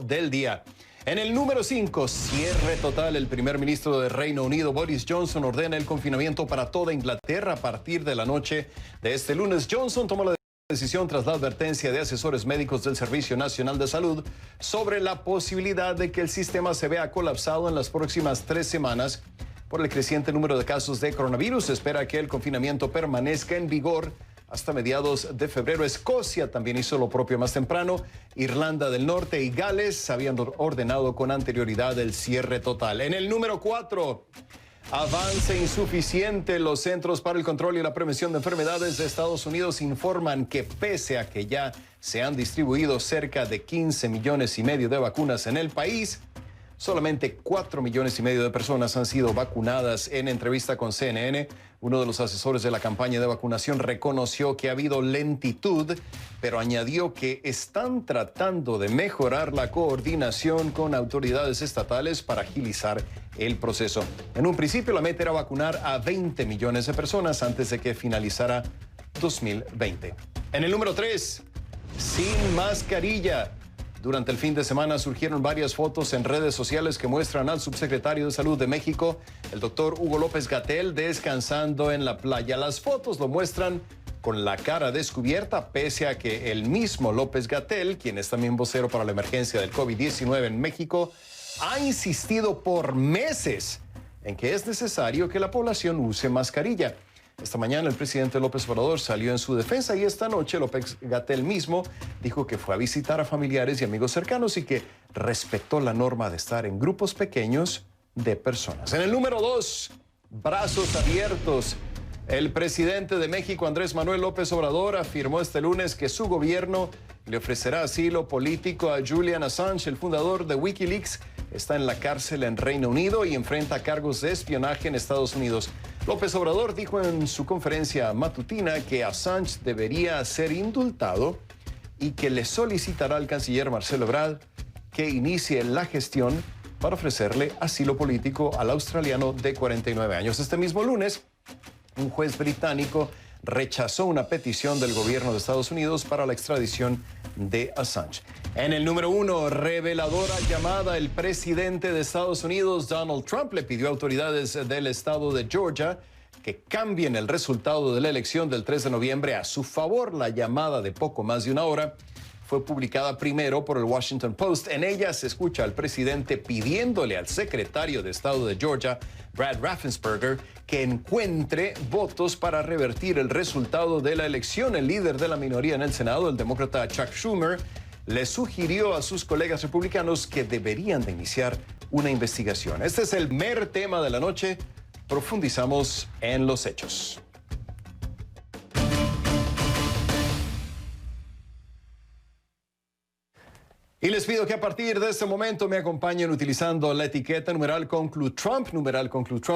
del día. En el número 5, cierre total. El primer ministro de Reino Unido, Boris Johnson, ordena el confinamiento para toda Inglaterra a partir de la noche de este lunes. Johnson tomó la decisión tras la advertencia de asesores médicos del Servicio Nacional de Salud sobre la posibilidad de que el sistema se vea colapsado en las próximas 3 semanas por el creciente número de casos de coronavirus. Se espera que el confinamiento permanezca en vigor hasta mediados de febrero. Escocia también hizo lo propio más temprano. Irlanda del Norte y Gales habían ordenado con anterioridad el cierre total. En el número 4, avance insuficiente. Los Centros para el Control y la Prevención de Enfermedades de Estados Unidos informan que pese a que ya se han distribuido cerca de 15 millones y medio de vacunas en el país, solamente 4 millones y medio de personas han sido vacunadas. En entrevista con CNN, uno de los asesores de la campaña de vacunación reconoció que ha habido lentitud, pero añadió que están tratando de mejorar la coordinación con autoridades estatales para agilizar el proceso. En un principio, la meta era vacunar a 20 millones de personas antes de que finalizara 2020. En el número 3, sin mascarilla. Durante el fin de semana surgieron varias fotos en redes sociales que muestran al subsecretario de Salud de México, el doctor Hugo López-Gatell, descansando en la playa. Las fotos lo muestran con la cara descubierta, pese a que el mismo López-Gatell, quien es también vocero para la emergencia del COVID-19 en México, ha insistido por meses en que es necesario que la población use mascarilla. Esta mañana el presidente López Obrador salió en su defensa y esta noche López-Gatell mismo dijo que fue a visitar a familiares y amigos cercanos y que respetó la norma de estar en grupos pequeños de personas. En el número 2, brazos abiertos. El presidente de México, Andrés Manuel López Obrador, afirmó este lunes que su gobierno le ofrecerá asilo político a Julian Assange, el fundador de Wikileaks. Está en la cárcel en Reino Unido y enfrenta cargos de espionaje en Estados Unidos. López Obrador dijo en su conferencia matutina que Assange debería ser indultado y que le solicitará al canciller Marcelo Ebrard que inicie la gestión para ofrecerle asilo político al australiano de 49 años. Este mismo lunes, un juez británico rechazó una petición del gobierno de Estados Unidos para la extradición de Assange. En el número 1, reveladora llamada. El presidente de Estados Unidos, Donald Trump, le pidió a autoridades del estado de Georgia que cambien el resultado de la elección del 3 de noviembre a su favor. La llamada de poco más de una hora fue publicada primero por el Washington Post. En ella se escucha al presidente pidiéndole al secretario de Estado de Georgia, Brad Raffensperger, que encuentre votos para revertir el resultado de la elección. El líder de la minoría en el Senado, el demócrata Chuck Schumer, le sugirió a sus colegas republicanos que deberían de iniciar una investigación. Este es el primer tema de la noche. Profundizamos en los hechos. Y les pido que a partir de este momento me acompañen utilizando la etiqueta numeral conclu Trump.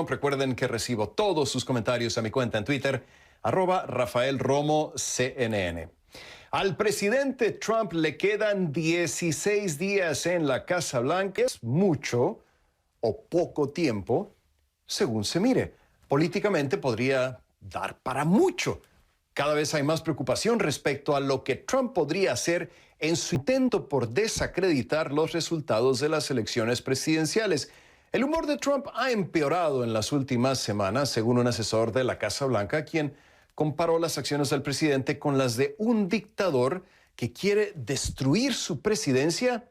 Recuerden que recibo todos sus comentarios a mi cuenta en Twitter, @RafaelRomoCNN. Al presidente Trump le quedan 16 días en la Casa Blanca. ¿Es mucho o poco tiempo? Según se mire. Políticamente podría dar para mucho. Cada vez hay más preocupación respecto a lo que Trump podría hacer en su intento por desacreditar los resultados de las elecciones presidenciales. El humor de Trump ha empeorado en las últimas semanas, según un asesor de la Casa Blanca, quien comparó las acciones del presidente con las de un dictador que quiere destruir su presidencia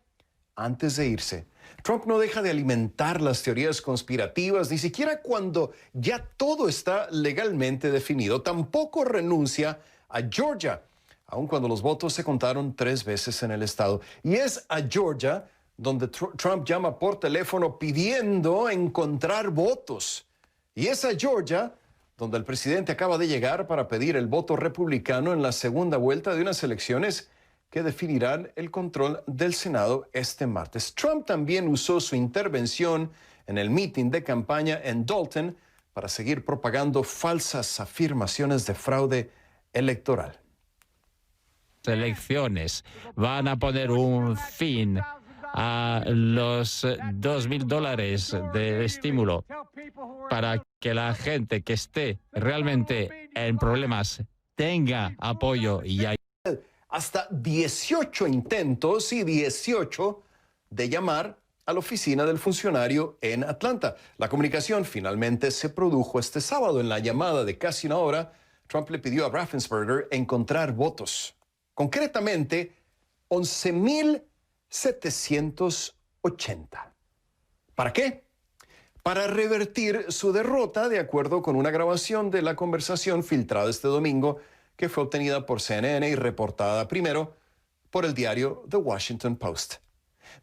antes de irse. Trump no deja de alimentar las teorías conspirativas, ni siquiera cuando ya todo está legalmente definido. Tampoco renuncia a Georgia, aun cuando los votos se contaron 3 veces en el estado. Y es a Georgia donde Trump llama por teléfono pidiendo encontrar votos. Y es a Georgia donde el presidente acaba de llegar para pedir el voto republicano en la segunda vuelta de unas elecciones que definirán el control del Senado este martes. Trump también usó su intervención en el mitin de campaña en Dalton para seguir propagando falsas afirmaciones de fraude electoral. Elecciones van a poner un fin a los $2,000 de estímulo para que la gente que esté realmente en problemas tenga apoyo y ayuda. Hasta 18 intentos y 18 de llamar a la oficina del funcionario en Atlanta. La comunicación finalmente se produjo este sábado. En la llamada de casi una hora, Trump le pidió a Raffensperger encontrar votos, concretamente 11,780. ¿Para qué? Para revertir su derrota, de acuerdo con una grabación de la conversación filtrada este domingo que fue obtenida por CNN y reportada primero por el diario The Washington Post.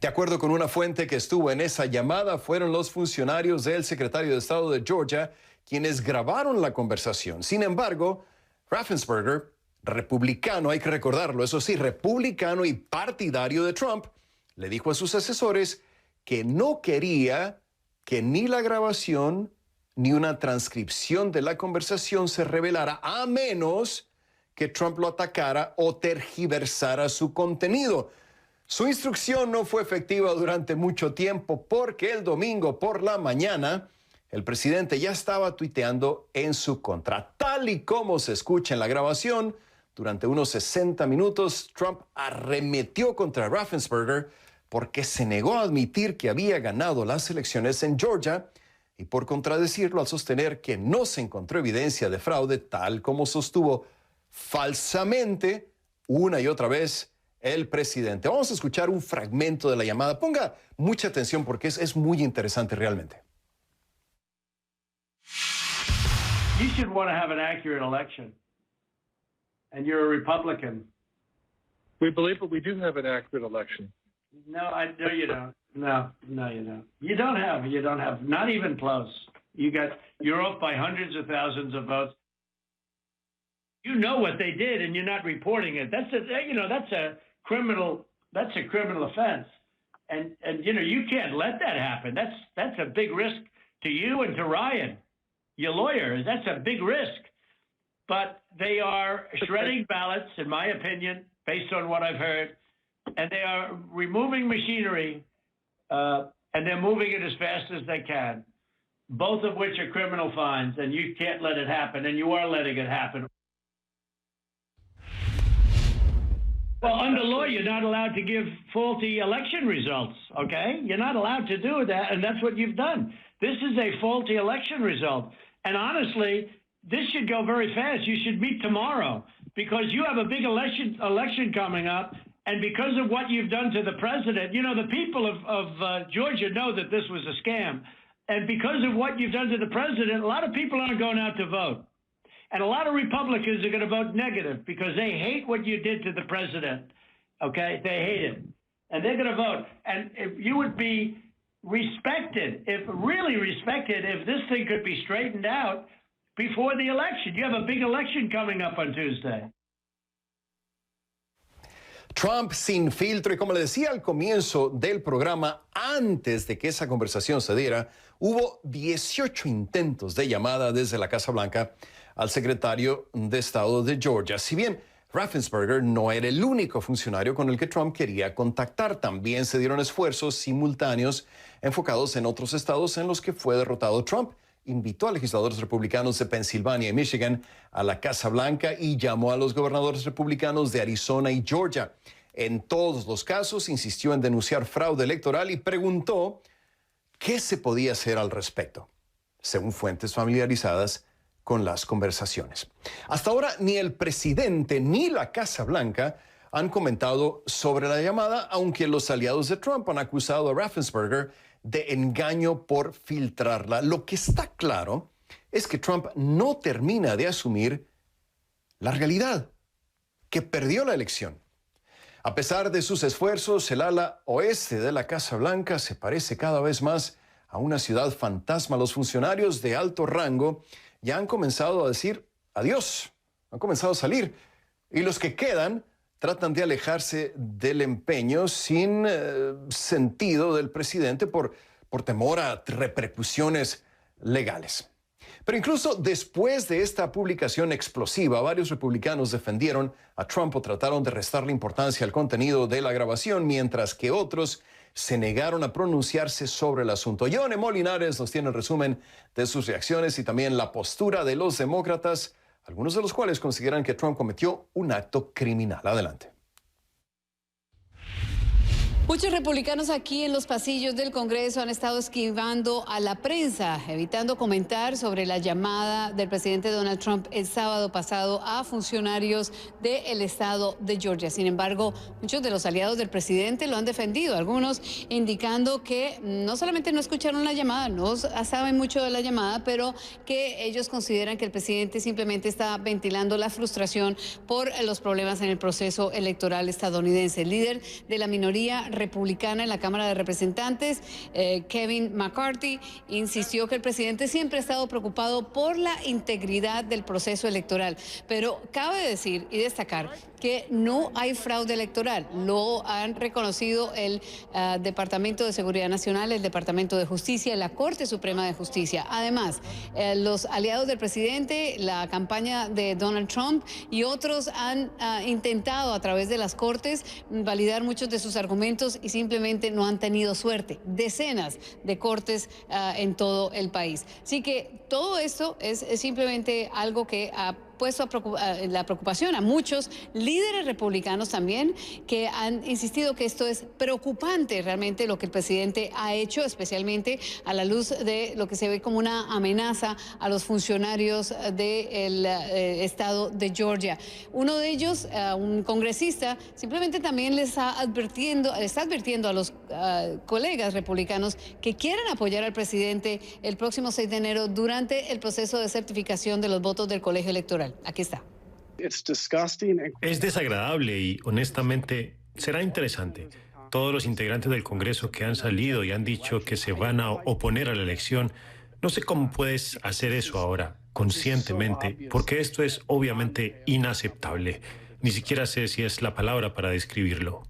De acuerdo con una fuente que estuvo en esa llamada, fueron los funcionarios del secretario de Estado de Georgia quienes grabaron la conversación. Sin embargo, Raffensperger, republicano, hay que recordarlo, eso sí, republicano y partidario de Trump, le dijo a sus asesores que no quería que ni la grabación ni una transcripción de la conversación se revelara, a menos que Trump lo atacara o tergiversara su contenido. Su instrucción no fue efectiva durante mucho tiempo porque el domingo por la mañana el presidente ya estaba tuiteando en su contra. Tal y como se escucha en la grabación, durante unos 60 minutos Trump arremetió contra Raffensperger porque se negó a admitir que había ganado las elecciones en Georgia y por contradecirlo al sostener que no se encontró evidencia de fraude, tal como sostuvo falsamente una y otra vez el presidente. Vamos a escuchar un fragmento de la llamada. Ponga mucha atención porque es muy interesante realmente. You should want to have an accurate election. And you're a Republican. We believe that we do have an accurate election. No, you don't. No, you don't. You don't have, not even close. You're off by hundreds of thousands of votes. You know what they did and you're not reporting it. That's a criminal offense. And you can't let that happen. That's a big risk to you and to Ryan, your lawyer. That's a big risk. But they are shredding ballots, in my opinion, based on what I've heard, and they are removing machinery, and they're moving it as fast as they can, both of which are criminal fines, and you can't let it happen, and you are letting it happen. Well, under law, you're not allowed to give faulty election results, okay? You're not allowed to do that, and that's what you've done. This is a faulty election result. And honestly, this should go very fast. You should meet tomorrow because you have a big election coming up. And because of what you've done to the president, the people of Georgia know that this was a scam. And because of what you've done to the president, a lot of people aren't going out to vote. And a lot of Republicans are going to vote negative because they hate what you did to the president. Okay? They hate it. And they're going to vote. And if you would be respected, if this thing could be straightened out before the election. You have a big election coming up on Tuesday. Trump sin filtro, y como le decía al comienzo del programa, antes de que esa conversación se diera, hubo 18 intentos de llamada desde la Casa Blanca al secretario de Estado de Georgia. Si bien Raffensperger no era el único funcionario con el que Trump quería contactar, también se dieron esfuerzos simultáneos enfocados en otros estados en los que fue derrotado Trump. Invitó a legisladores republicanos de Pensilvania y Michigan a la Casa Blanca y llamó a los gobernadores republicanos de Arizona y Georgia. En todos los casos insistió en denunciar fraude electoral y preguntó qué se podía hacer al respecto, según fuentes familiarizadas con las conversaciones. Hasta ahora ni el presidente ni la Casa Blanca han comentado sobre la llamada, aunque los aliados de Trump han acusado a Raffensperger de engaño por filtrarla. Lo que está claro es que Trump no termina de asumir la realidad, que perdió la elección. A pesar de sus esfuerzos, el ala oeste de la Casa Blanca se parece cada vez más a una ciudad fantasma. Los funcionarios de alto rango ya han comenzado a decir adiós, han comenzado a salir, y los que quedan tratan de alejarse del empeño sin sentido del presidente por temor a repercusiones legales. Pero incluso después de esta publicación explosiva, varios republicanos defendieron a Trump o trataron de restarle importancia al contenido de la grabación, mientras que otros se negaron a pronunciarse sobre el asunto. Yone Molinares nos tiene el resumen de sus reacciones y también la postura de los demócratas, algunos de los cuales consideran que Trump cometió un acto criminal. Adelante. Muchos republicanos aquí en los pasillos del Congreso han estado esquivando a la prensa, evitando comentar sobre la llamada del presidente Donald Trump el sábado pasado a funcionarios del estado de Georgia. Sin embargo, muchos de los aliados del presidente lo han defendido, algunos indicando que no solamente no escucharon la llamada, no saben mucho de la llamada, pero que ellos consideran que el presidente simplemente está ventilando la frustración por los problemas en el proceso electoral estadounidense. El líder de la minoría republicana en la Cámara de Representantes, Kevin McCarthy, insistió que el presidente siempre ha estado preocupado por la integridad del proceso electoral. Pero cabe decir y destacar que no hay fraude electoral. Lo han reconocido el Departamento de Seguridad Nacional, el Departamento de Justicia, la Corte Suprema de Justicia. Además, los aliados del presidente, la campaña de Donald Trump y otros han intentado a través de las cortes validar muchos de sus argumentos y simplemente no han tenido suerte. Decenas de cortes en todo el país. Así que todo esto es simplemente algo que ha puesto la preocupación a muchos líderes republicanos también, que han insistido que esto es preocupante realmente lo que el presidente ha hecho, especialmente a la luz de lo que se ve como una amenaza a los funcionarios del estado de Georgia. Uno de ellos, un congresista, simplemente también le está advirtiendo a los colegas republicanos que quieran apoyar al presidente el próximo 6 de enero durante el proceso de certificación de los votos del colegio electoral. Aquí está. Es desagradable y, honestamente, será interesante. Todos los integrantes del Congreso que han salido y han dicho que se van a oponer a la elección, no sé cómo puedes hacer eso ahora, conscientemente, porque esto es obviamente inaceptable. Ni siquiera sé si es la palabra para describirlo.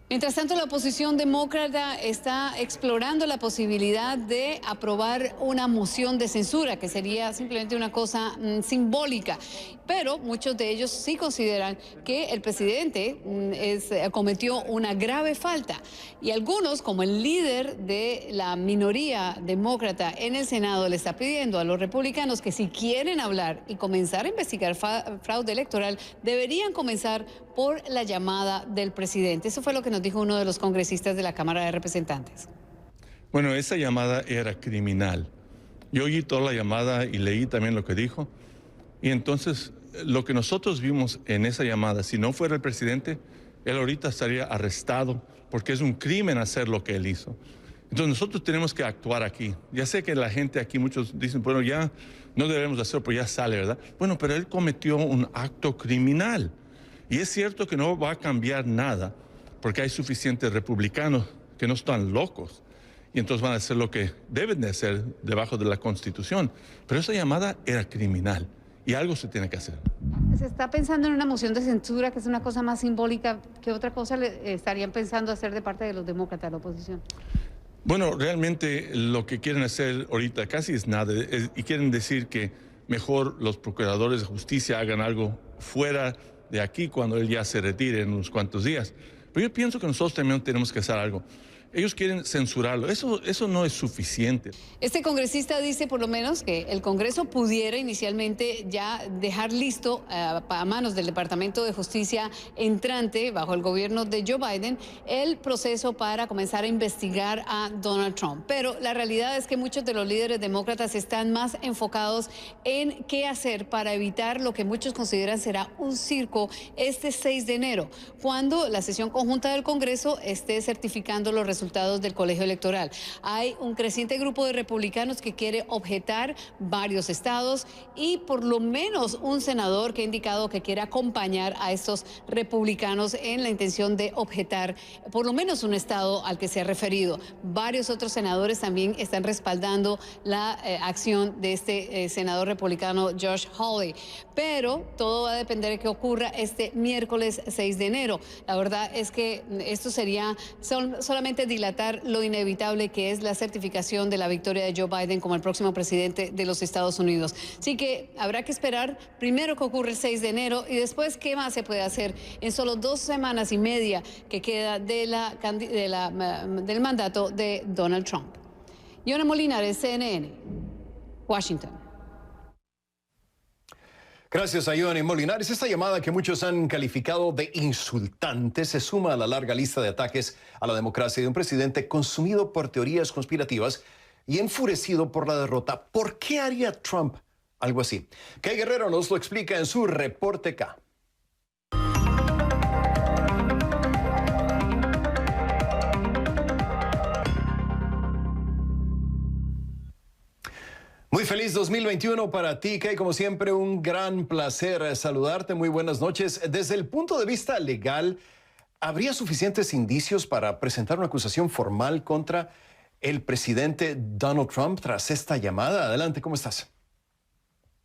Mientras tanto, la oposición demócrata está explorando la posibilidad de aprobar una moción de censura, que sería simplemente una cosa simbólica. Pero muchos de ellos sí consideran que el presidente cometió una grave falta. Y algunos, como el líder de la minoría demócrata en el Senado, le está pidiendo a los republicanos que si quieren hablar y comenzar a investigar fraude electoral, deberían comenzar por la llamada del presidente. Eso fue lo que nos dijo uno de los congresistas de la Cámara de Representantes. Bueno, esa llamada era criminal. Yo oí toda la llamada y leí también lo que dijo. Y entonces, lo que nosotros vimos en esa llamada, si no fuera el presidente, él ahorita estaría arrestado porque es un crimen hacer lo que él hizo. Entonces, nosotros tenemos que actuar aquí. Ya sé que la gente aquí, muchos dicen, bueno, ya no debemos hacerlo, pues ya sale, ¿verdad? Bueno, pero él cometió un acto criminal. Y es cierto que no va a cambiar nada, porque hay suficientes republicanos que no están locos y entonces van a hacer lo que deben de hacer debajo de la Constitución. Pero esa llamada era criminal y algo se tiene que hacer. Se está pensando en una moción de censura, que es una cosa más simbólica. ¿Qué otra cosa estarían pensando hacer de parte de los demócratas, la oposición? Bueno, realmente lo que quieren hacer ahorita casi es nada, y quieren decir que mejor los procuradores de justicia hagan algo fuera de aquí cuando él ya se retire en unos cuantos días. Pero yo pienso que nosotros también tenemos que hacer algo. Ellos quieren censurarlo. Eso no es suficiente. Este congresista dice por lo menos que el Congreso pudiera inicialmente ya dejar listo a manos del Departamento de Justicia entrante bajo el gobierno de Joe Biden el proceso para comenzar a investigar a Donald Trump. Pero la realidad es que muchos de los líderes demócratas están más enfocados en qué hacer para evitar lo que muchos consideran será un circo este 6 de enero, cuando la sesión conjunta del Congreso esté certificando los resultados del colegio electoral. Hay un creciente grupo de republicanos que quiere objetar varios estados y por lo menos un senador que ha indicado que quiere acompañar a estos republicanos en la intención de objetar por lo menos un estado al que se ha referido. Varios otros senadores también están respaldando la acción de este senador republicano Josh Hawley. Pero todo va a depender de qué ocurra este miércoles 6 de enero. La verdad es que esto sería solamente dilatar lo inevitable que es la certificación de la victoria de Joe Biden como el próximo presidente de los Estados Unidos. Así que habrá que esperar primero que ocurre el 6 de enero y después qué más se puede hacer en solo 2 semanas y media que queda del mandato de Donald Trump. Yona Molinares, CNN, Washington. Gracias a Ioanni Molinares. Esta llamada que muchos han calificado de insultante se suma a la larga lista de ataques a la democracia de un presidente consumido por teorías conspirativas y enfurecido por la derrota. ¿Por qué haría Trump algo así? Kay Guerrero nos lo explica en su Reporte K. Muy feliz 2021 para ti, Kay. Como siempre, un gran placer saludarte. Muy buenas noches. Desde el punto de vista legal, ¿habría suficientes indicios para presentar una acusación formal contra el presidente Donald Trump tras esta llamada? Adelante, ¿cómo estás?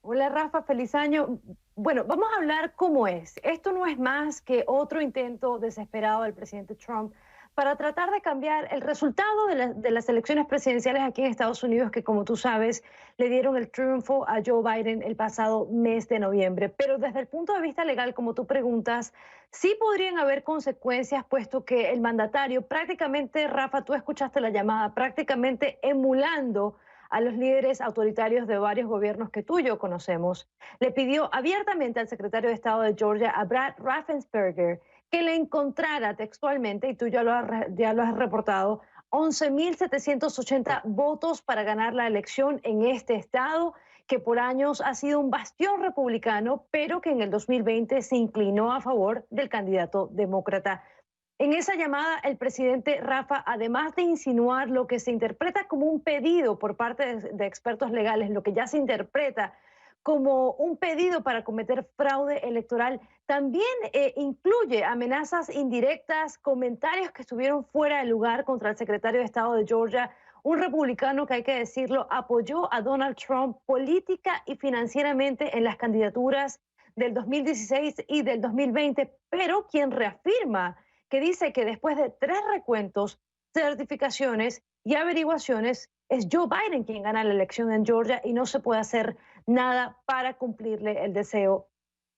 Hola, Rafa, feliz año. Bueno, vamos a hablar cómo es. Esto no es más que otro intento desesperado del presidente Trump para tratar de cambiar el resultado de las elecciones presidenciales aquí en Estados Unidos, que como tú sabes, le dieron el triunfo a Joe Biden el pasado mes de noviembre. Pero desde el punto de vista legal, como tú preguntas, sí podrían haber consecuencias, puesto que el mandatario prácticamente, Rafa, tú escuchaste la llamada, prácticamente emulando a los líderes autoritarios de varios gobiernos que tú y yo conocemos, le pidió abiertamente al secretario de Estado de Georgia, a Brad Raffensperger, que le encontrara textualmente, y tú ya lo has reportado, 11.780 votos para ganar la elección en este estado, que por años ha sido un bastión republicano, pero que en el 2020 se inclinó a favor del candidato demócrata. En esa llamada, el presidente Rafa, además de insinuar lo que se interpreta como un pedido por parte de expertos legales, lo que ya se interpreta como un pedido para cometer fraude electoral, también incluye amenazas indirectas, comentarios que estuvieron fuera de lugar contra el secretario de Estado de Georgia, un republicano que, hay que decirlo, apoyó a Donald Trump política y financieramente en las candidaturas del 2016 y del 2020, pero quien reafirma que dice que después de 3 recuentos, certificaciones y averiguaciones, es Joe Biden quien gana la elección en Georgia y no se puede hacer nada para cumplirle el deseo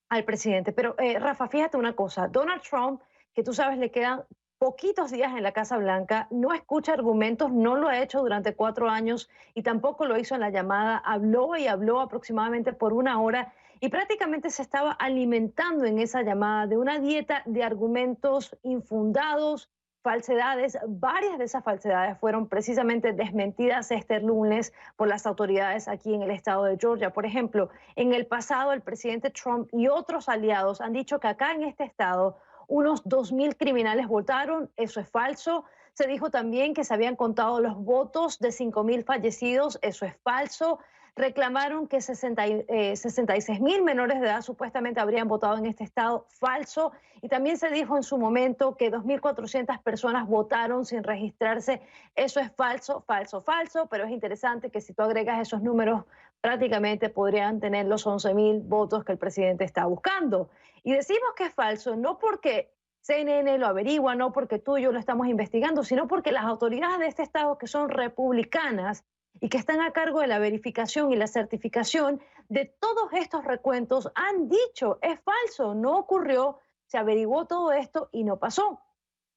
al presidente. Pero Rafa, fíjate una cosa, Donald Trump, que tú sabes le quedan poquitos días en la Casa Blanca, no escucha argumentos, no lo ha hecho durante 4 años y tampoco lo hizo en la llamada, habló y habló aproximadamente por 1 hora y prácticamente se estaba alimentando en esa llamada de una dieta de argumentos infundados, falsedades. Varias de esas falsedades fueron precisamente desmentidas este lunes por las autoridades aquí en el estado de Georgia. Por ejemplo, en el pasado el presidente Trump y otros aliados han dicho que acá en este estado unos 2.000 criminales votaron. Eso es falso. Se dijo también que se habían contado los votos de 5.000 fallecidos. Eso es falso. Reclamaron que 66.000 menores de edad supuestamente habrían votado en este estado. Falso. Y también se dijo en su momento que 2.400 personas votaron sin registrarse. Eso es falso, falso, falso. Pero es interesante que si tú agregas esos números, prácticamente podrían tener los 11.000 votos que el presidente está buscando. Y decimos que es falso no porque CNN lo averigua, no porque tú y yo lo estamos investigando, sino porque las autoridades de este estado, que son republicanas y que están a cargo de la verificación y la certificación de todos estos recuentos, han dicho, es falso, no ocurrió, se averiguó todo esto y no pasó.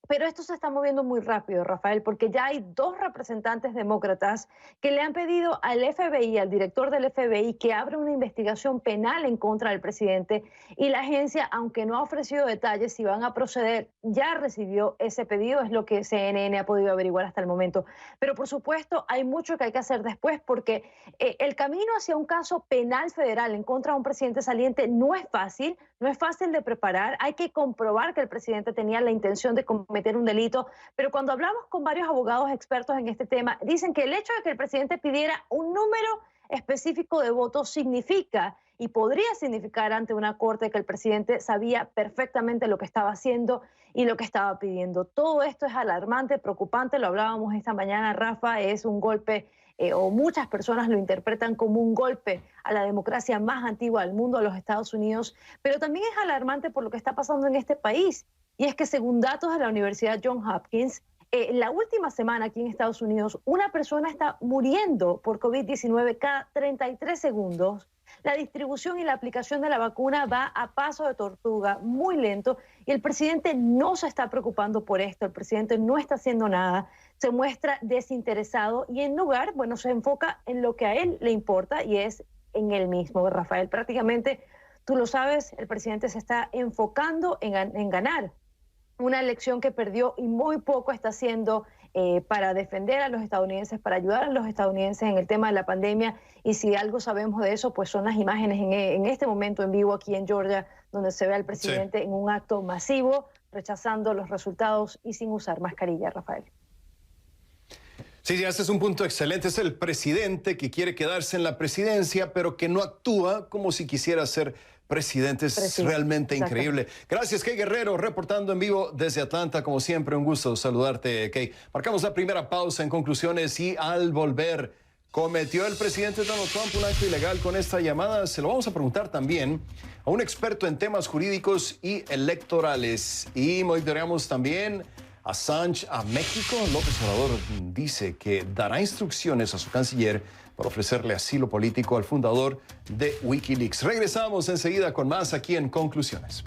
Pero esto se está moviendo muy rápido, Rafael, porque ya hay 2 representantes demócratas que le han pedido al FBI, al director del FBI, que abra una investigación penal en contra del presidente. Y la agencia, aunque no ha ofrecido detalles si van a proceder, ya recibió ese pedido, es lo que CNN ha podido averiguar hasta el momento. Pero por supuesto, hay mucho que hay que hacer después, porque el camino hacia un caso penal federal en contra de un presidente saliente no es fácil de preparar. Hay que comprobar que el presidente tenía la intención de cometer un delito, pero cuando hablamos con varios abogados expertos en este tema, dicen que el hecho de que el presidente pidiera un número específico de votos significa y podría significar ante una corte que el presidente sabía perfectamente lo que estaba haciendo y lo que estaba pidiendo. Todo esto es alarmante, preocupante, lo hablábamos esta mañana, Rafa, es un golpe o muchas personas lo interpretan como un golpe a la democracia más antigua del mundo, a los Estados Unidos, pero también es alarmante por lo que está pasando en este país. Y es que según datos de la Universidad Johns Hopkins, la última semana aquí en Estados Unidos, una persona está muriendo por COVID-19 cada 33 segundos. La distribución y la aplicación de la vacuna va a paso de tortuga, muy lento, y el presidente no se está preocupando por esto, el presidente no está haciendo nada, se muestra desinteresado y en lugar, bueno, se enfoca en lo que a él le importa y es en él mismo, Rafael. Prácticamente Tú lo sabes, el presidente se está enfocando en ganar una elección que perdió y muy poco está haciendo para defender a los estadounidenses, para ayudar a los estadounidenses en el tema de la pandemia. Y si algo sabemos de eso, pues son las imágenes en este momento en vivo aquí en Georgia, donde se ve al presidente en un acto masivo, rechazando los resultados y sin usar mascarilla, Rafael. Sí, ese es un punto excelente. Es el presidente que quiere quedarse en la presidencia, pero que no actúa como si quisiera ser presidente. Es realmente increíble. Gracias, Kay Guerrero, reportando en vivo desde Atlanta. Como siempre, un gusto saludarte, Kay. Marcamos la primera pausa en conclusiones y al volver, ¿cometió el presidente Donald Trump un acto ilegal con esta llamada? Se lo vamos a preguntar también a un experto en temas jurídicos y electorales. Y monitoreamos también Assange a México. López Obrador dice que dará instrucciones a su canciller para ofrecerle asilo político al fundador de Wikileaks. Regresamos enseguida con más aquí en Conclusiones.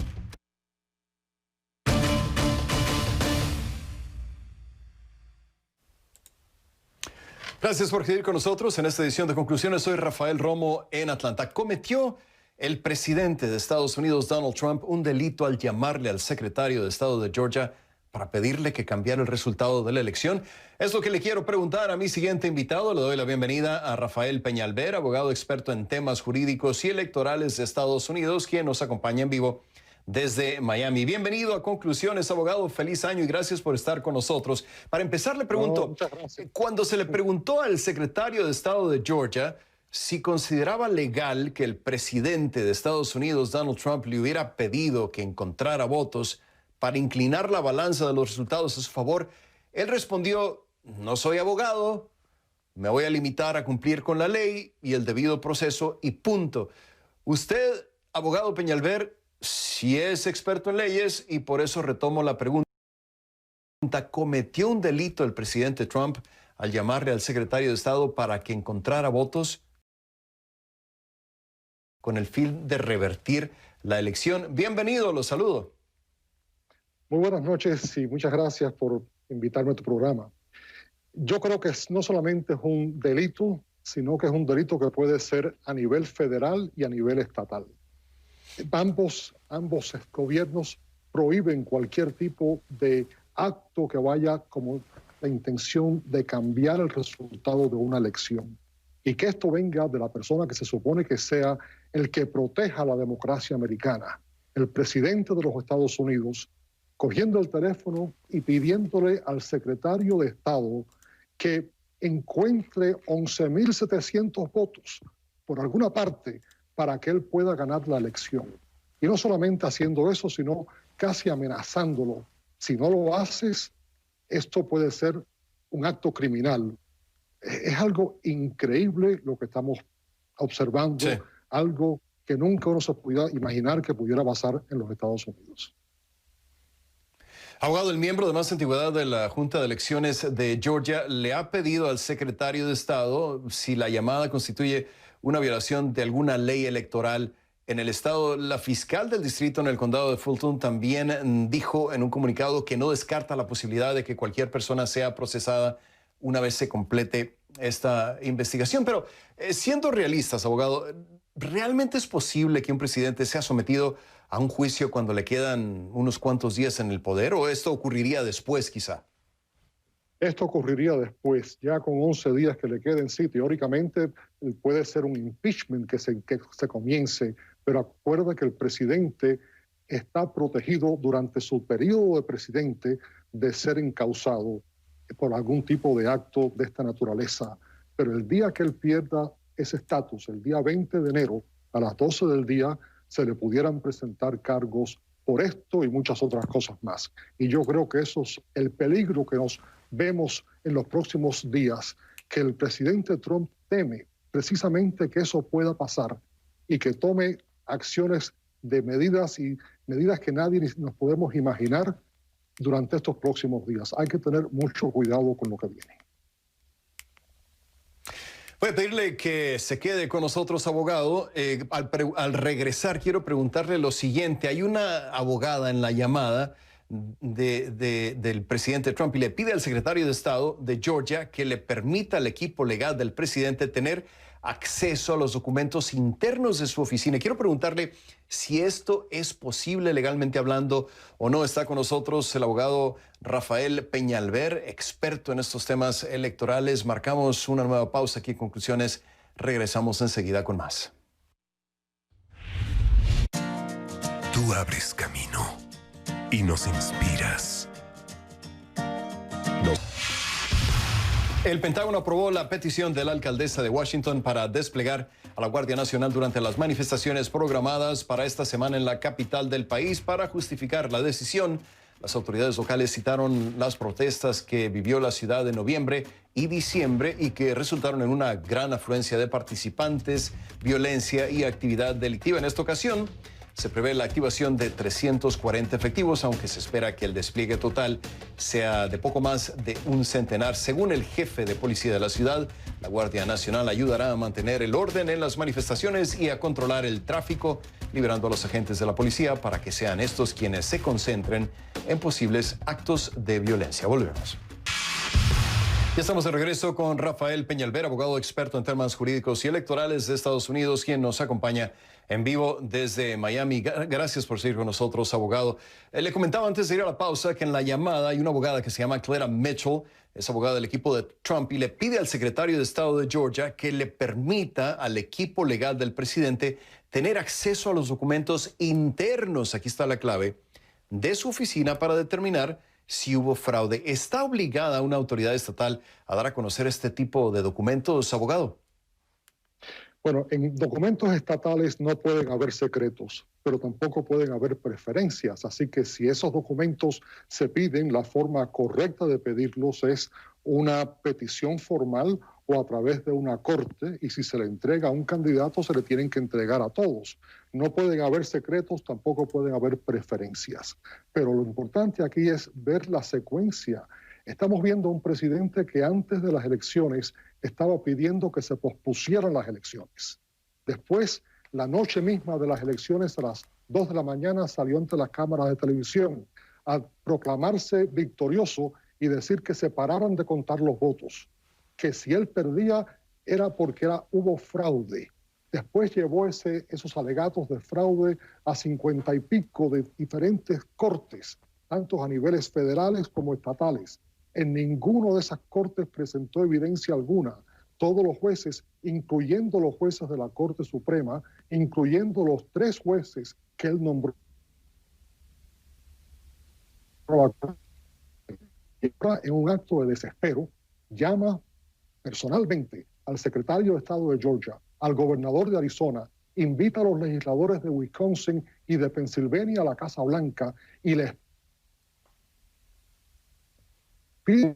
Gracias por seguir con nosotros en esta edición de Conclusiones. Soy Rafael Romo en Atlanta. ¿Cometió el presidente de Estados Unidos, Donald Trump, un delito al llamarle al secretario de Estado de Georgia para pedirle que cambiara el resultado de la elección? Es lo que le quiero preguntar a mi siguiente invitado. Le doy la bienvenida a Rafael Peñalver, abogado experto en temas jurídicos y electorales de Estados Unidos, quien nos acompaña en vivo desde Miami. Bienvenido a Conclusiones, abogado. Feliz año y gracias por estar con nosotros. Para empezar, le pregunto, cuando se le preguntó al secretario de Estado de Georgia si consideraba legal que el presidente de Estados Unidos, Donald Trump, le hubiera pedido que encontrara votos para inclinar la balanza de los resultados a su favor, él respondió: no soy abogado, me voy a limitar a cumplir con la ley y el debido proceso y punto. Usted, abogado Peñalver, sí es experto en leyes y por eso retomo la pregunta. ¿Cometió un delito el presidente Trump al llamarle al secretario de Estado para que encontrara votos con el fin de revertir la elección? Bienvenido, los saludo. Muy buenas noches y muchas gracias por invitarme a tu programa. Yo creo que no solamente es un delito, sino que es un delito que puede ser a nivel federal y a nivel estatal. Ambos gobiernos prohíben cualquier tipo de acto que vaya como la intención de cambiar el resultado de una elección. Y que esto venga de la persona que se supone que sea el que proteja la democracia americana, el presidente de los Estados Unidos, cogiendo el teléfono y pidiéndole al secretario de Estado que encuentre 11.700 votos por alguna parte para que él pueda ganar la elección. Y no solamente haciendo eso, sino casi amenazándolo. Si no lo haces, esto puede ser un acto criminal. Es algo increíble lo que estamos observando, algo que nunca uno se pudiera imaginar que pudiera pasar en los Estados Unidos. Abogado, el miembro de más antigüedad de la Junta de Elecciones de Georgia le ha pedido al secretario de Estado si la llamada constituye una violación de alguna ley electoral en el estado. La fiscal del distrito en el condado de Fulton también dijo en un comunicado que no descarta la posibilidad de que cualquier persona sea procesada una vez se complete esta investigación. Pero siendo realistas, abogado, ¿realmente es posible que un presidente sea sometido a un juicio cuando le quedan unos cuantos días en el poder, o esto ocurriría después quizá? Esto ocurriría después, ya con 11 días que le queden. Sí, teóricamente puede ser un impeachment que se comience, pero acuerda que el presidente está protegido durante su periodo de presidente de ser encausado por algún tipo de acto de esta naturaleza. Pero el día que él pierda ese estatus, el día 20 de enero, a las 12 del día, se le pudieran presentar cargos por esto y muchas otras cosas más. Y yo creo que eso es el peligro que nos vemos en los próximos días, que el presidente Trump teme precisamente que eso pueda pasar y que tome acciones de medidas que nadie nos podemos imaginar durante estos próximos días. Hay que tener mucho cuidado con lo que viene. Voy a pedirle que se quede con nosotros, abogado. Al regresar, quiero preguntarle lo siguiente. Hay una abogada en la llamada del presidente Trump y le pide al secretario de Estado de Georgia que le permita al equipo legal del presidente tener acceso a los documentos internos de su oficina. Quiero preguntarle si esto es posible legalmente hablando o no. Está con nosotros el abogado Rafael Peñalver, experto en estos temas electorales. Marcamos una nueva pausa aquí en Conclusiones. Regresamos enseguida con más. Tú abres camino y nos inspiras. El Pentágono aprobó la petición de la alcaldesa de Washington para desplegar a la Guardia Nacional durante las manifestaciones programadas para esta semana en la capital del país. Para justificar la decisión, las autoridades locales citaron las protestas que vivió la ciudad en noviembre y diciembre y que resultaron en una gran afluencia de participantes, violencia y actividad delictiva. En esta ocasión, se prevé la activación de 340 efectivos, aunque se espera que el despliegue total sea de poco más de un centenar. Según el jefe de policía de la ciudad, la Guardia Nacional ayudará a mantener el orden en las manifestaciones y a controlar el tráfico, liberando a los agentes de la policía para que sean estos quienes se concentren en posibles actos de violencia. Volvemos. Ya estamos de regreso con Rafael Peñalver, abogado experto en temas jurídicos y electorales de Estados Unidos, quien nos acompaña en vivo desde Miami. Gracias por seguir con nosotros, abogado. Le comentaba antes de ir a la pausa que en la llamada hay una abogada que se llama Clara Mitchell, es abogada del equipo de Trump, y le pide al secretario de Estado de Georgia que le permita al equipo legal del presidente tener acceso a los documentos internos, aquí está la clave, de su oficina para determinar si hubo fraude. ¿Está obligada una autoridad estatal a dar a conocer este tipo de documentos, abogado? Bueno, en documentos estatales no pueden haber secretos, pero tampoco pueden haber preferencias. Así que si esos documentos se piden, la forma correcta de pedirlos es una petición formal o a través de una corte, y si se le entrega a un candidato, se le tienen que entregar a todos. No pueden haber secretos, tampoco pueden haber preferencias. Pero lo importante aquí es ver la secuencia. Estamos viendo un presidente que antes de las elecciones estaba pidiendo que se pospusieran las elecciones. Después, la noche misma de las elecciones, a las 2 de la mañana, salió ante las cámaras de televisión a proclamarse victorioso y decir que se pararan de contar los votos, que si él perdía era porque hubo fraude. Después llevó esos alegatos de fraude a 50 y pico de diferentes cortes, tanto a niveles federales como estatales. En ninguno de esas cortes presentó evidencia alguna. Todos los jueces, incluyendo los jueces de la Corte Suprema, incluyendo los 3 jueces que él nombró, en un acto de desespero, llama personalmente al secretario de Estado de Georgia, al gobernador de Arizona, invita a los legisladores de Wisconsin y de Pensilvania a la Casa Blanca y les pide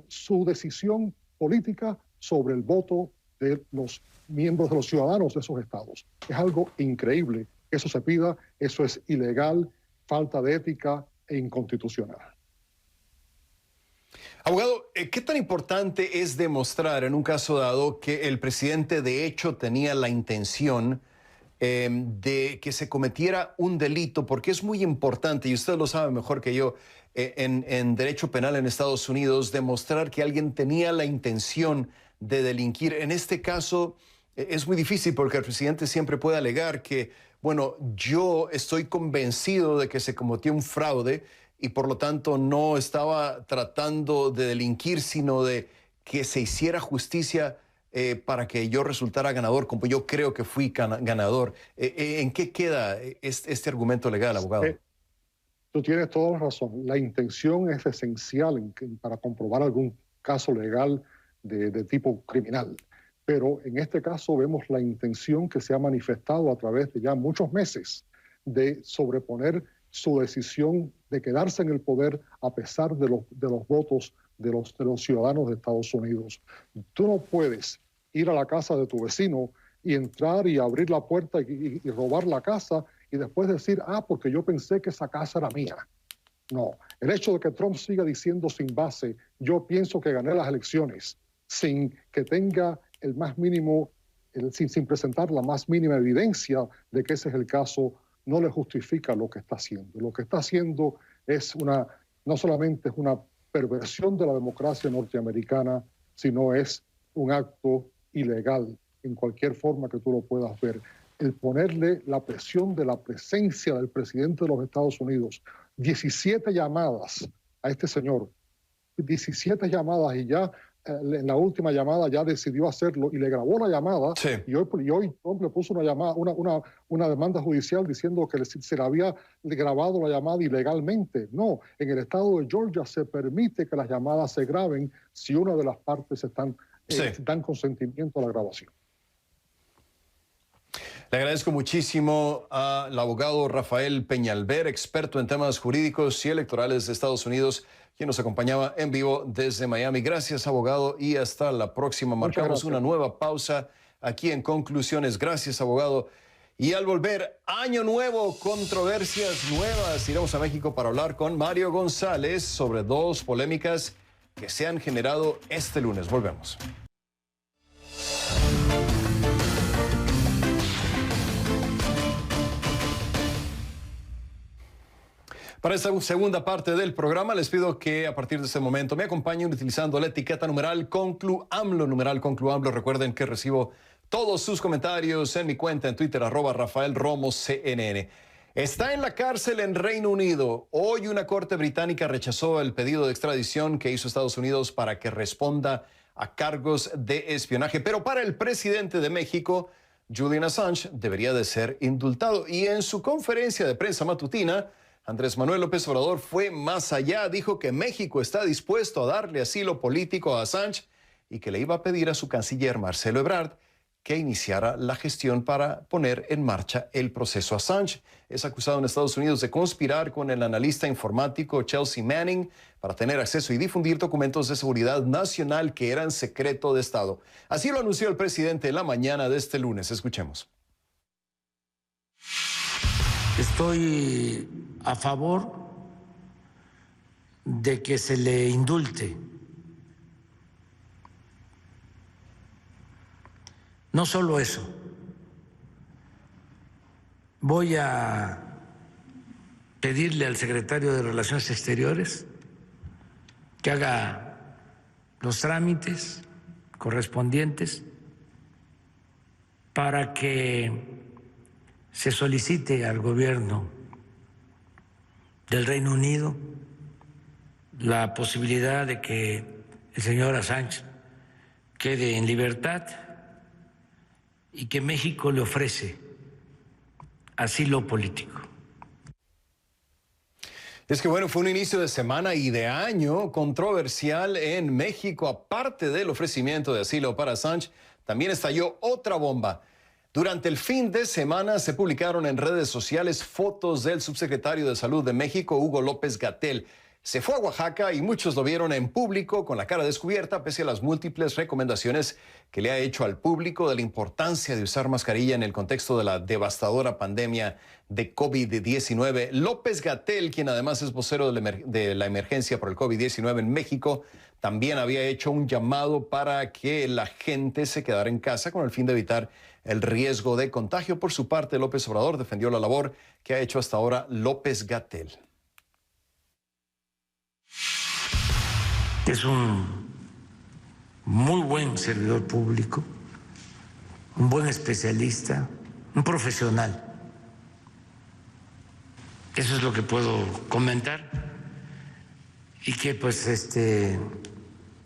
su decisión política sobre el voto de los miembros de los ciudadanos de esos estados. Es algo increíble que eso se pida, eso es ilegal, falta de ética e inconstitucional. Abogado, ¿qué tan importante es demostrar en un caso dado que el presidente de hecho tenía la intención de que se cometiera un delito? Porque es muy importante, y usted lo sabe mejor que yo, en derecho penal en Estados Unidos, demostrar que alguien tenía la intención de delinquir. En este caso es muy difícil porque el presidente siempre puede alegar que, bueno, yo estoy convencido de que se cometió un fraude y por lo tanto no estaba tratando de delinquir, sino de que se hiciera justicia para que yo resultara ganador, como yo creo que fui ganador. ¿En qué queda este argumento legal, abogado? Tú tienes toda la razón. La intención es esencial para comprobar algún caso legal de tipo criminal. Pero en este caso vemos la intención que se ha manifestado a través de ya muchos meses de sobreponer su decisión de quedarse en el poder a pesar de los votos de los ciudadanos de Estados Unidos. Tú no puedes ir a la casa de tu vecino y entrar y abrir la puerta y robar la casa y después decir, porque yo pensé que esa casa era mía. No, el hecho de que Trump siga diciendo sin base, yo pienso que gané las elecciones, sin que tenga el más mínimo, sin presentar la más mínima evidencia de que ese es el caso, no le justifica lo que está haciendo. Lo que está haciendo es no solamente es una perversión de la democracia norteamericana, sino es un acto ilegal en cualquier forma que tú lo puedas ver. El ponerle la presión de la presencia del presidente de los Estados Unidos, 17 llamadas a este señor, 17 llamadas, y ya en la última llamada ya decidió hacerlo y le grabó la llamada. Sí. Y hoy Trump le puso una demanda judicial diciendo que se le había grabado la llamada ilegalmente. No, en el estado de Georgia se permite que las llamadas se graben si una de las partes dan consentimiento a la grabación. Le agradezco muchísimo al abogado Rafael Peñalver, experto en temas jurídicos y electorales de Estados Unidos, quien nos acompañaba en vivo desde Miami. Gracias, abogado, y hasta la próxima. Marcamos una nueva pausa aquí en Conclusiones. Gracias, abogado. Y al volver, año nuevo, controversias nuevas. Iremos a México para hablar con Mario González sobre 2 polémicas que se han generado este lunes. Volvemos. Para esta segunda parte del programa, les pido que a partir de este momento me acompañen utilizando la etiqueta numeral ConcluAMLO, numeral ConcluAMLO. Recuerden que recibo todos sus comentarios en mi cuenta en Twitter, @RafaelRomosCNN. Está en la cárcel en Reino Unido. Hoy una corte británica rechazó el pedido de extradición que hizo Estados Unidos para que responda a cargos de espionaje. Pero para el presidente de México, Julian Assange, debería de ser indultado. Y en su conferencia de prensa matutina, Andrés Manuel López Obrador fue más allá. Dijo que México está dispuesto a darle asilo político a Assange y que le iba a pedir a su canciller Marcelo Ebrard que iniciara la gestión para poner en marcha el proceso. Assange es acusado en Estados Unidos de conspirar con el analista informático Chelsea Manning para tener acceso y difundir documentos de seguridad nacional que eran secreto de Estado. Así lo anunció el presidente en la mañana de este lunes. Escuchemos. Estoy a favor de que se le indulte. No solo eso, voy a pedirle al secretario de Relaciones Exteriores que haga los trámites correspondientes para que se solicite al gobierno del Reino Unido la posibilidad de que el señor Assange quede en libertad y que México le ofrece asilo político. Es que bueno, fue un inicio de semana y de año controversial en México. Aparte del ofrecimiento de asilo para Assange, también estalló otra bomba. Durante el fin de semana se publicaron en redes sociales fotos del subsecretario de Salud de México, Hugo López-Gatell. Se fue a Oaxaca y muchos lo vieron en público con la cara descubierta pese a las múltiples recomendaciones que le ha hecho al público de la importancia de usar mascarilla en el contexto de la devastadora pandemia de COVID-19. López-Gatell, quien además es vocero de la emergencia por el COVID-19 en México, también había hecho un llamado para que la gente se quedara en casa con el fin de evitar el riesgo de contagio. Por su parte, López Obrador defendió la labor que ha hecho hasta ahora López-Gatell. Es un muy buen servidor público, un buen especialista, un profesional. Eso es lo que puedo comentar. Y que pues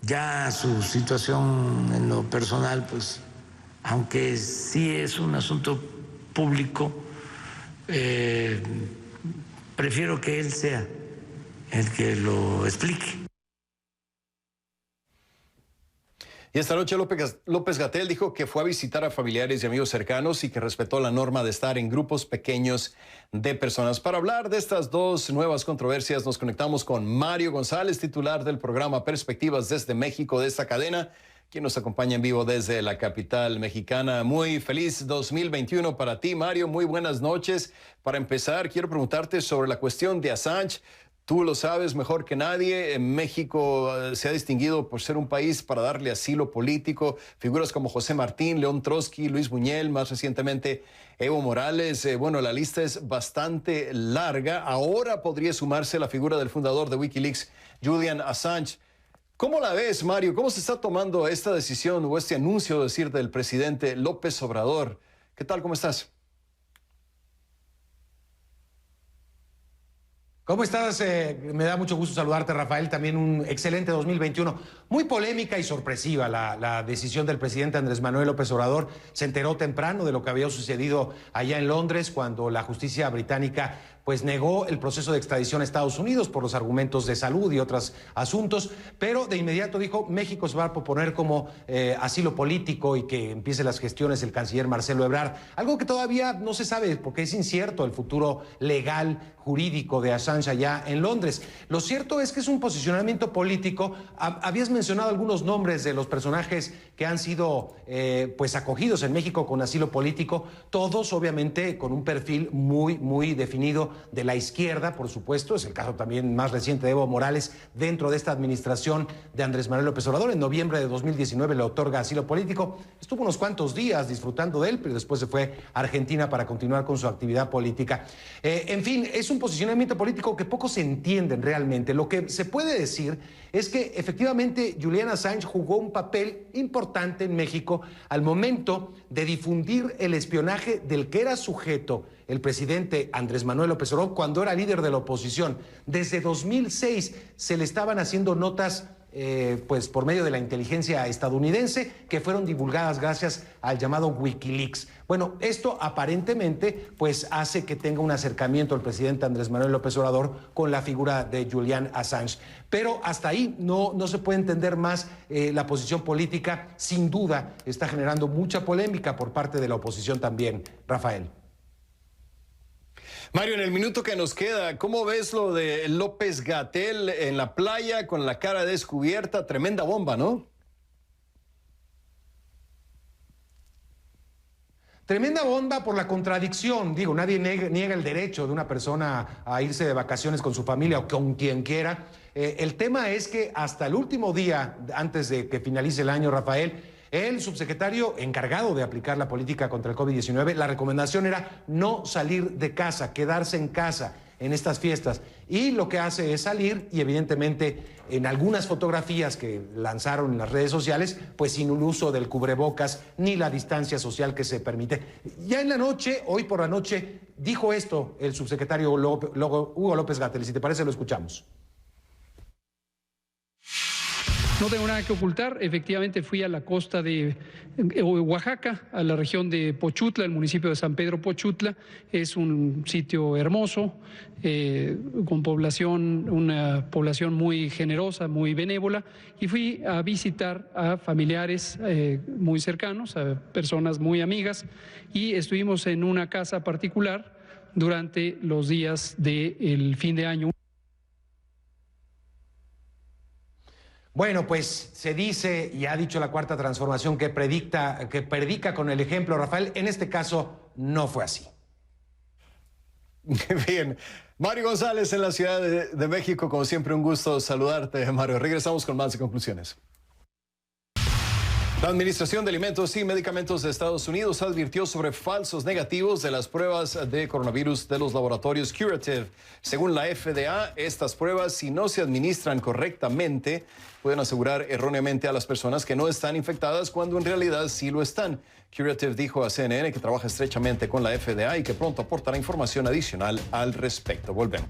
ya su situación en lo personal, pues aunque sí es un asunto público, prefiero que él sea el que lo explique. Y esta noche López-Gatell dijo que fue a visitar a familiares y amigos cercanos y que respetó la norma de estar en grupos pequeños de personas. Para hablar de estas 2 nuevas controversias, nos conectamos con Mario González, titular del programa Perspectivas desde México de esta cadena, quien nos acompaña en vivo desde la capital mexicana. Muy feliz 2021 para ti, Mario. Muy buenas noches. Para empezar, quiero preguntarte sobre la cuestión de Assange. Tú lo sabes mejor que nadie. México se ha distinguido por ser un país para darle asilo político. Figuras como José Martín, León Trotsky, Luis Buñuel, más recientemente Evo Morales. Bueno, la lista es bastante larga. Ahora podría sumarse la figura del fundador de Wikileaks, Julian Assange. ¿Cómo la ves, Mario? ¿Cómo se está tomando esta decisión o este anuncio, del presidente López Obrador? ¿Qué tal? ¿Cómo estás? ¿Cómo estás? Me da mucho gusto saludarte, Rafael. También un excelente 2021. Muy polémica y sorpresiva la decisión del presidente Andrés Manuel López Obrador. Se enteró temprano de lo que había sucedido allá en Londres cuando la justicia británica pues negó el proceso de extradición a Estados Unidos por los argumentos de salud y otros asuntos, pero de inmediato dijo México se va a proponer como asilo político y que empiece las gestiones el canciller Marcelo Ebrard, algo que todavía no se sabe porque es incierto el futuro legal, jurídico de Assange allá en Londres. Lo cierto es que es un posicionamiento político. Habías mencionado algunos nombres de los personajes que han sido pues acogidos en México con asilo político, todos obviamente con un perfil muy definido de la izquierda, por supuesto. Es el caso también más reciente de Evo Morales dentro de esta administración de Andrés Manuel López Obrador. En noviembre de 2019 le otorga asilo político. Estuvo unos cuantos días disfrutando de él, pero después se fue a Argentina para continuar con su actividad política. En fin, es un posicionamiento político que pocos entienden realmente. Lo que se puede decir es que efectivamente Julian Assange jugó un papel importante en México al momento de difundir el espionaje del que era sujeto el presidente Andrés Manuel López Obrador cuando era líder de la oposición. Desde 2006 se le estaban haciendo notas pues por medio de la inteligencia estadounidense que fueron divulgadas gracias al llamado Wikileaks. Bueno, esto aparentemente pues hace que tenga un acercamiento el presidente Andrés Manuel López Obrador con la figura de Julian Assange. Pero hasta ahí no se puede entender más la posición política. Sin duda está generando mucha polémica por parte de la oposición también, Rafael. Mario, en el minuto que nos queda, ¿cómo ves lo de López-Gatell en la playa con la cara descubierta? Tremenda bomba, ¿no? Tremenda bomba por la contradicción. Digo, nadie niega el derecho de una persona a irse de vacaciones con su familia o con quien quiera. El tema es que hasta el último día, antes de que finalice el año, Rafael, el subsecretario encargado de aplicar la política contra el COVID-19, la recomendación era no salir de casa, quedarse en casa en estas fiestas. Y lo que hace es salir y evidentemente en algunas fotografías que lanzaron en las redes sociales, pues sin un uso del cubrebocas ni la distancia social que se permite. Ya en la noche, hoy por la noche, dijo esto el subsecretario Hugo López-Gatell. Si te parece, lo escuchamos. No tengo nada que ocultar. Efectivamente fui a la costa de Oaxaca, a la región de Pochutla, el municipio de San Pedro Pochutla. Es un sitio hermoso, con una población muy generosa, muy benévola. Y fui a visitar a familiares muy cercanos, a personas muy amigas. Y estuvimos en una casa particular durante los días del fin de año. Bueno, pues se dice y ha dicho la Cuarta Transformación que predica con el ejemplo, Rafael. En este caso no fue así. Bien. Mario González en la Ciudad de México, como siempre un gusto saludarte, Mario. Regresamos con más conclusiones. La Administración de Alimentos y Medicamentos de Estados Unidos advirtió sobre falsos negativos de las pruebas de coronavirus de los laboratorios Curative. Según la FDA, estas pruebas, si no se administran correctamente, pueden asegurar erróneamente a las personas que no están infectadas cuando en realidad sí lo están. Curative dijo a CNN que trabaja estrechamente con la FDA y que pronto aportará información adicional al respecto. Volvemos.